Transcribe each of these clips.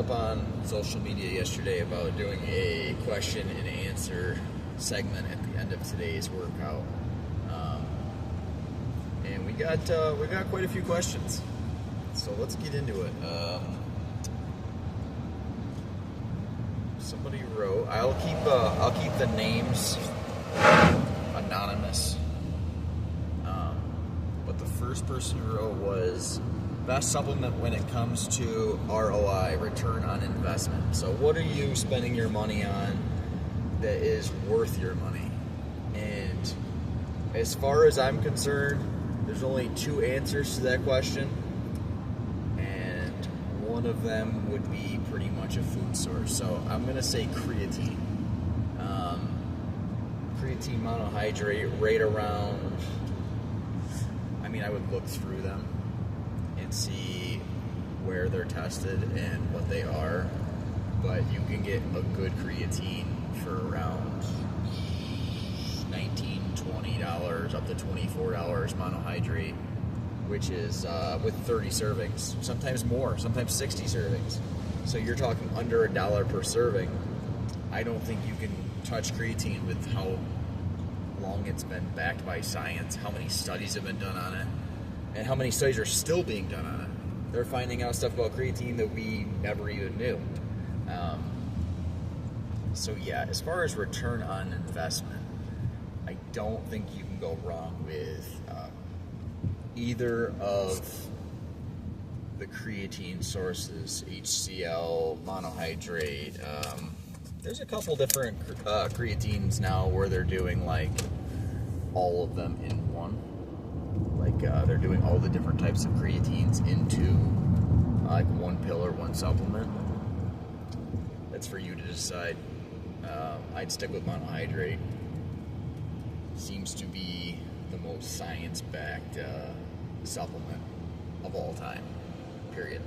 up on social media yesterday about doing a question and answer segment at the end of today's workout, and we got quite a few questions. So let's get into it. Somebody wrote, I'll keep the names anonymous. But the first person who wrote was best supplement when it comes to ROI, return on investment. So what are you spending your money on that is worth your money? And as far as I'm concerned, there's only two answers to that question. And one of them would be pretty much a food source. So I'm going to say creatine. Creatine monohydrate right around, I would look through them and see where they're tested and what they are, but you can get a good creatine for around $19, $20 up to $24 monohydrate, which is with 30 servings, sometimes more, sometimes 60 servings. So you're talking under $1 per serving. I don't think you can touch creatine with how long it's been backed by science, how many studies have been done on it, and how many studies are still being done on it. They're finding out stuff about creatine that we never even knew. So yeah, as far as return on investment, I don't think you can go wrong with either of the creatine sources, HCl, monohydrate. There's a couple different creatines now where they're doing like all of them in one. Like they're doing all the different types of creatines into like one pill or one supplement. That's for you to decide. I'd stick with monohydrate. Seems to be the most science-backed supplement of all time, period.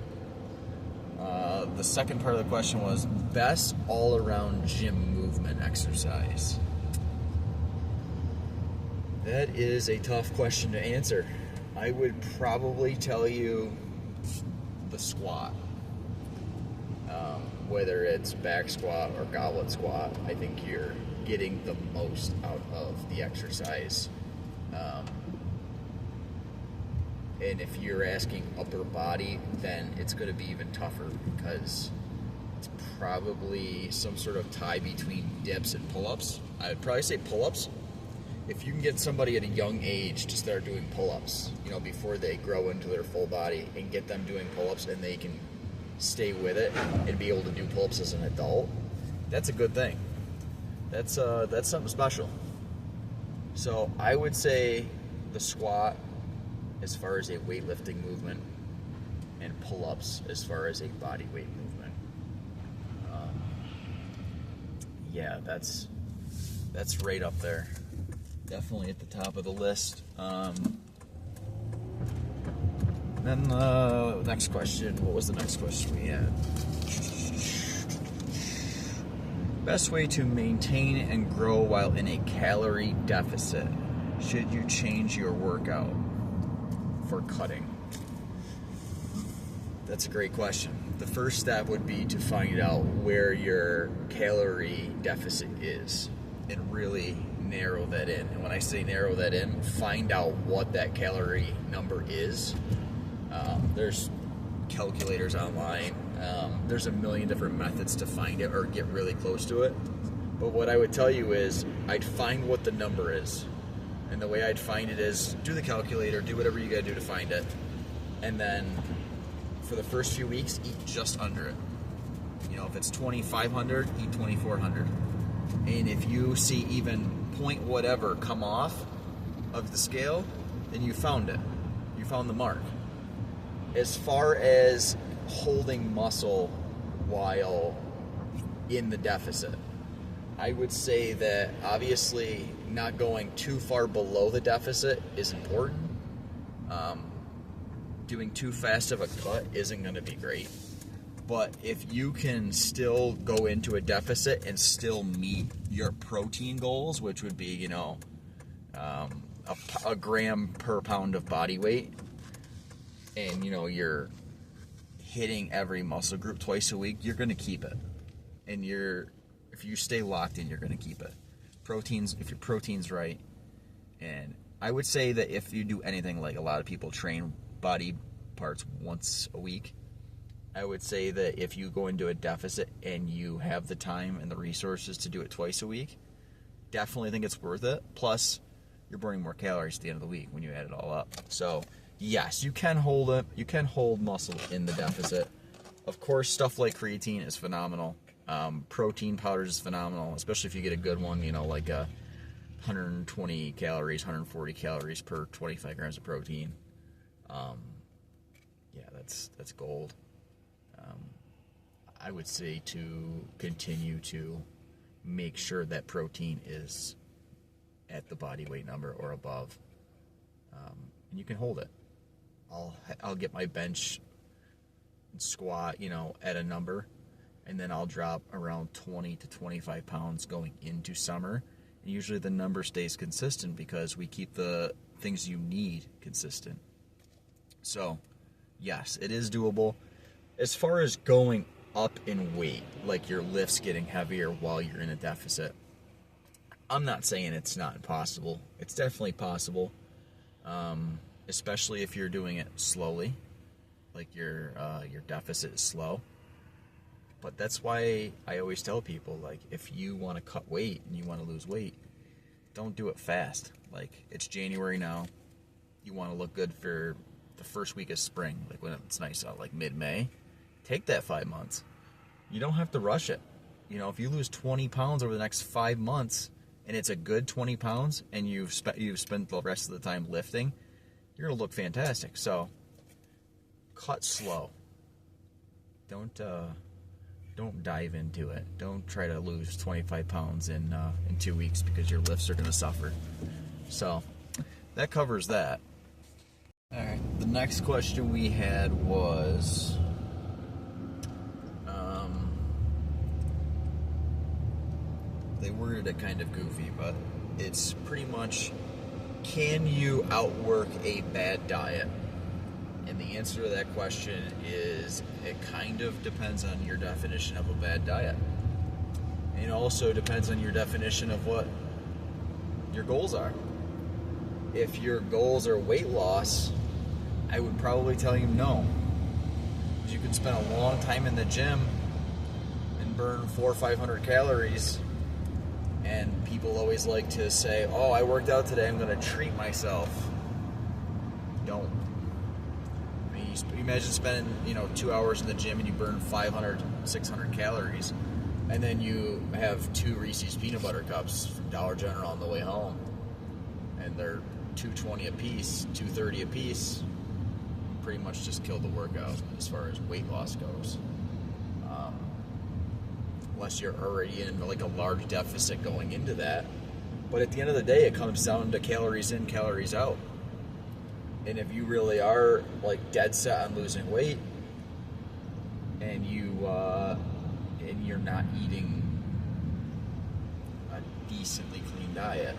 The second part of the question was best all-around gym movement exercise. That is a tough question to answer. I would probably tell you the squat. Whether it's back squat or goblet squat, I think you're getting the most out of the exercise. And if you're asking upper body, then it's going to be even tougher because it's probably some sort of tie between dips and pull-ups. I would probably say pull-ups. If you can get somebody at a young age to start doing pull-ups, before they grow into their full body, and get them doing pull-ups and they can stay with it and be able to do pull-ups as an adult, that's a good thing. That's something special. So I would say the squat as far as a weightlifting movement, and pull-ups as far as a body weight movement. Yeah, that's right up there. Definitely at the top of the list. Then the next question. What was the next question we had? Best way to maintain and grow while in a calorie deficit. Should you change your workout for cutting? That's a great question. The first step would be to find out where your calorie deficit is and really narrow that in. And when I say narrow that in, find out what that calorie number is. There's calculators online. There's a million different methods to find it or get really close to it. But what I would tell you is I'd find what the number is. And the way I'd find it is do the calculator, do whatever you gotta do to find it. And then for the first few weeks, eat just under it. If it's 2,500, eat 2,400. And if you see even point whatever come off of the scale, then you found it. You found the mark. As far as holding muscle while in the deficit, I would say that obviously not going too far below the deficit is important. Doing too fast of a cut isn't going to be great. But if you can still go into a deficit and still meet your protein goals, which would be, a gram per pound of body weight, and, your hitting every muscle group twice a week, you're going to keep it. And if you stay locked in, you're going to keep it. If your protein's right. And I would say that if you do anything, like a lot of people train body parts once a week, I would say that if you go into a deficit and you have the time and the resources to do it twice a week, definitely think it's worth it. Plus, you're burning more calories at the end of the week when you add it all up. So, yes, you can hold it. You can hold muscle in the deficit. Of course, stuff like creatine is phenomenal. Protein powders is phenomenal, especially if you get a good one, like 120 calories, 140 calories per 25 grams of protein. Yeah, that's gold. I would say to continue to make sure that protein is at the body weight number or above, and you can hold it. I'll get my bench and squat, at a number, and then I'll drop around 20 to 25 pounds going into summer. And usually the number stays consistent because we keep the things you need consistent. So, yes, it is doable. As far as going up in weight, like your lifts getting heavier while you're in a deficit, I'm not saying it's not possible. It's definitely possible, especially if you're doing it slowly, like your deficit is slow. But that's why I always tell people, like, if you want to cut weight and you want to lose weight, don't do it fast. Like, it's January now. You want to look good for the first week of spring, like when it's nice out, like mid-May. Take that 5 months. You don't have to rush it. If you lose 20 pounds over the next 5 months, and it's a good 20 pounds, and you've spent the rest of the time lifting, you're going to look fantastic. So, cut slow. Don't dive into it. Don't try to lose 25 pounds in 2 weeks because your lifts are going to suffer. So, that covers that. All right. The next question we had was, they worded it kind of goofy, but it's pretty much, can you outwork a bad diet? And the answer to that question is, it kind of depends on your definition of a bad diet. And it also depends on your definition of what your goals are. If your goals are weight loss, I would probably tell you no. Because you can spend a long time in the gym and burn 400 or 500 calories. And people always like to say, oh, I worked out today, I'm going to treat myself. Don't. You imagine spending 2 hours in the gym and you burn 500, 600 calories, and then you have 2 Reese's peanut butter cups from Dollar General on the way home, and they're $2.20 a piece, $2.30 a piece. Pretty much just killed the workout as far as weight loss goes. Unless you're already in like a large deficit going into that. But at the end of the day, it comes down to calories in, calories out. And if you really are like dead set on losing weight, and you're not eating a decently clean diet,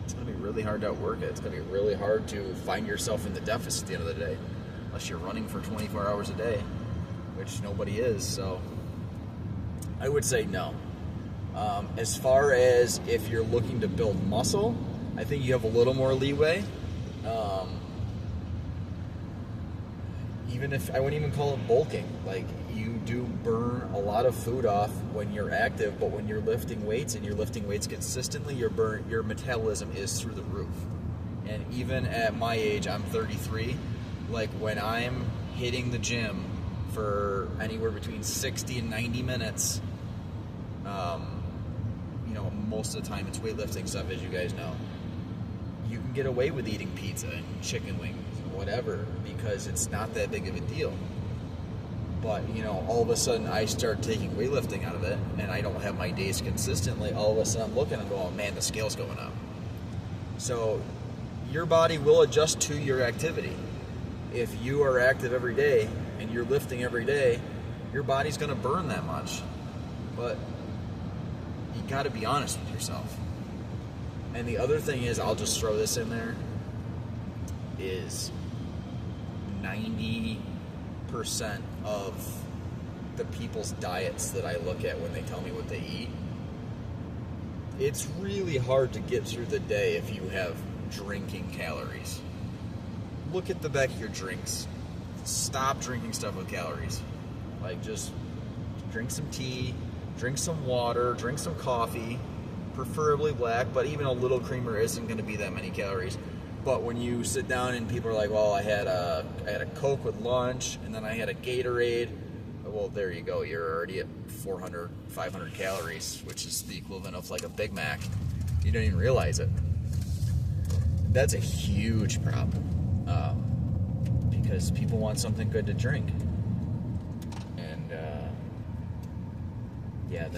it's gonna be really hard to outwork it. It's gonna be really hard to find yourself in the deficit at the end of the day, unless you're running for 24 hours a day, which nobody is. So I would say no. As far as if you're looking to build muscle, I think you have a little more leeway. Even if I wouldn't even call it bulking, like you do burn a lot of food off when you're active, but when you're lifting weights and you're lifting weights consistently, your metabolism is through the roof. And even at my age, I'm 33, like when I'm hitting the gym for anywhere between 60 and 90 minutes, most of the time it's weightlifting stuff, as you guys know. You can get away with eating pizza and chicken wings, whatever, because it's not that big of a deal. But, all of a sudden I start taking weightlifting out of it, and I don't have my days consistently. All of a sudden I'm looking and going, oh man, the scale's going up. So your body will adjust to your activity. If you are active every day and you're lifting every day, your body's going to burn that much. But you got to be honest with yourself. And the other thing is, I'll just throw this in there, is 90% 90% of the people's diets that I look at when they tell me what they eat, it's really hard to get through the day if you have drinking calories. Look at the back of your drinks. Stop drinking stuff with calories. Like, just drink some tea, drink some water, drink some coffee, preferably black, but even a little creamer isn't going to be that many calories. But when you sit down and people are like, well, I had a Coke with lunch, and then I had a Gatorade, well, there you go. You're already at 400, 500 calories, which is the equivalent of like a Big Mac. You don't even realize it. That's a huge problem, because people want something good to drink. And yeah,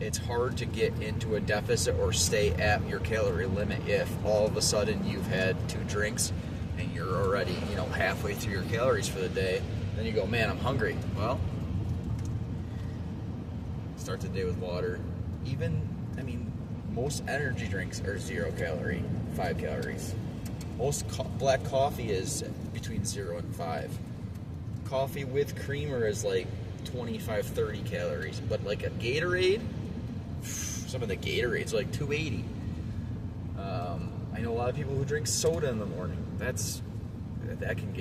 it's hard to get into a deficit or stay at your calorie limit if all of a sudden you've had 2 drinks and you're already, halfway through your calories for the day. Then you go, man, I'm hungry. Well, start the day with water. Most energy drinks are 0 calorie, 5 calories. Most black coffee is between 0 and 5. Coffee with creamer is like 25, 30 calories. But like a Gatorade, some of the Gatorades are like 280. I know a lot of people who drink soda in the morning. That can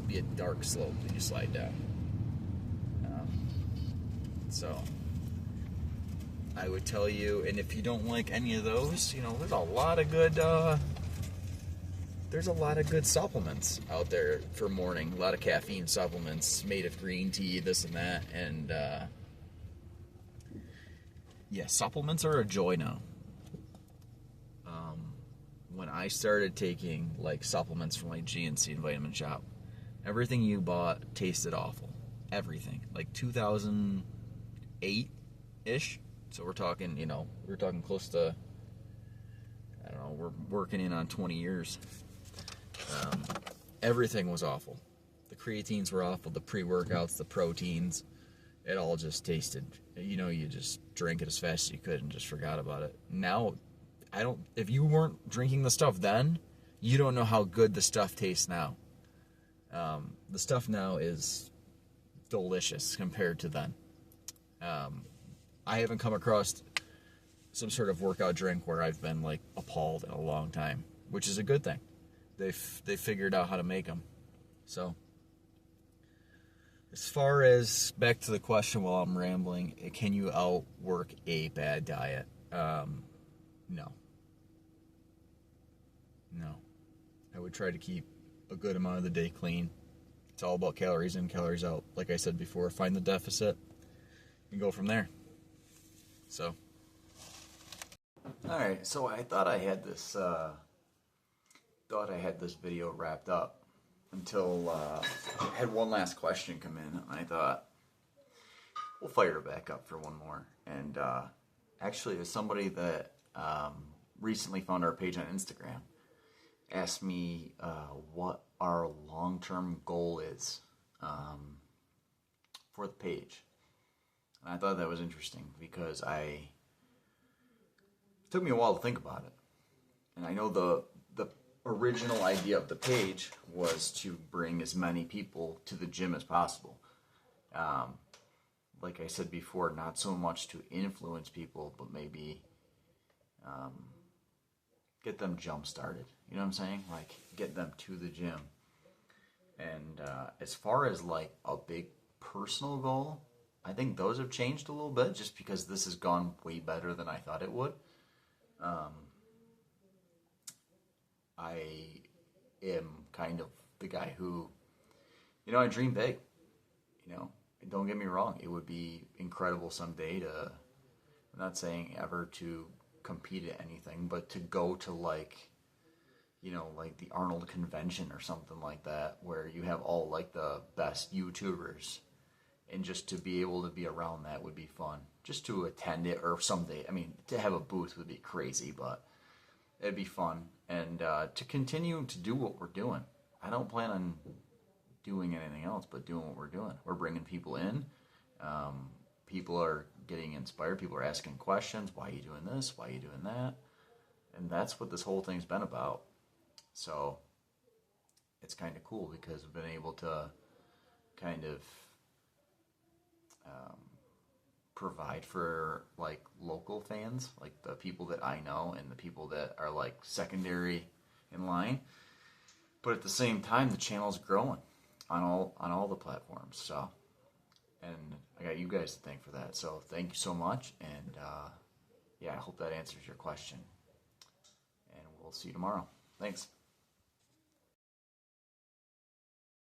be a dark slope that you slide down. So I would tell you, and if you don't like any of those, there's a lot of good supplements out there for morning. A lot of caffeine supplements made of green tea, this and that, and yeah, supplements are a joy now. When I started taking like supplements from like GNC and Vitamin Shop, everything you bought tasted awful. Everything, like 2008-ish. So we're talking, close to, I don't know, we're working in on 20 years. Everything was awful. The creatines were awful, the pre-workouts, the proteins. It all just tasted, you just drank it as fast as you could and just forgot about it. Now, if you weren't drinking the stuff then, you don't know how good the stuff tastes now. The stuff now is delicious compared to then. I haven't come across some sort of workout drink where I've been like appalled in a long time, which is a good thing. They figured out how to make them. So, as far as back to the question while I'm rambling, can you outwork a bad diet? No. I would try to keep a good amount of the day clean. It's all about calories in, calories out. Like I said before, find the deficit and go from there. So, all right. So I thought I had this video wrapped up until I had one last question come in, and I thought we'll fire it back up for one more. And actually, there's somebody that recently found our page on Instagram asked me what our long-term goal is for the page. And I thought that was interesting because it took me a while to think about it. And I know the original idea of the page was to bring as many people to the gym as possible. Like I said before, not so much to influence people, but maybe get them jump started. You know what I'm saying? Like, get them to the gym. And as far as like a big personal goal, I think those have changed a little bit just because this has gone way better than I thought it would. I am kind of the guy who, I dream big. Don't get me wrong. It would be incredible someday I'm not saying ever to compete at anything, but to go to like the Arnold convention or something like that, where you have all like the best YouTubers, and just to be able to be around that would be fun. Just to attend it or someday, to have a booth would be crazy, but it'd be fun. And to continue to do what we're doing. I don't plan on doing anything else but doing what we're doing. We're bringing people in. People are getting inspired. People are asking questions. Why are you doing this? Why are you doing that? And that's what this whole thing's been about. So it's kind of cool because we've been able to kind of provide for like local fans, like the people that I know and the people that are like secondary in line. But at the same time, the channel's growing on all the platforms. So, and I got you guys to thank for that. So thank you so much, and yeah, I hope that answers your question. And we'll see you tomorrow. Thanks.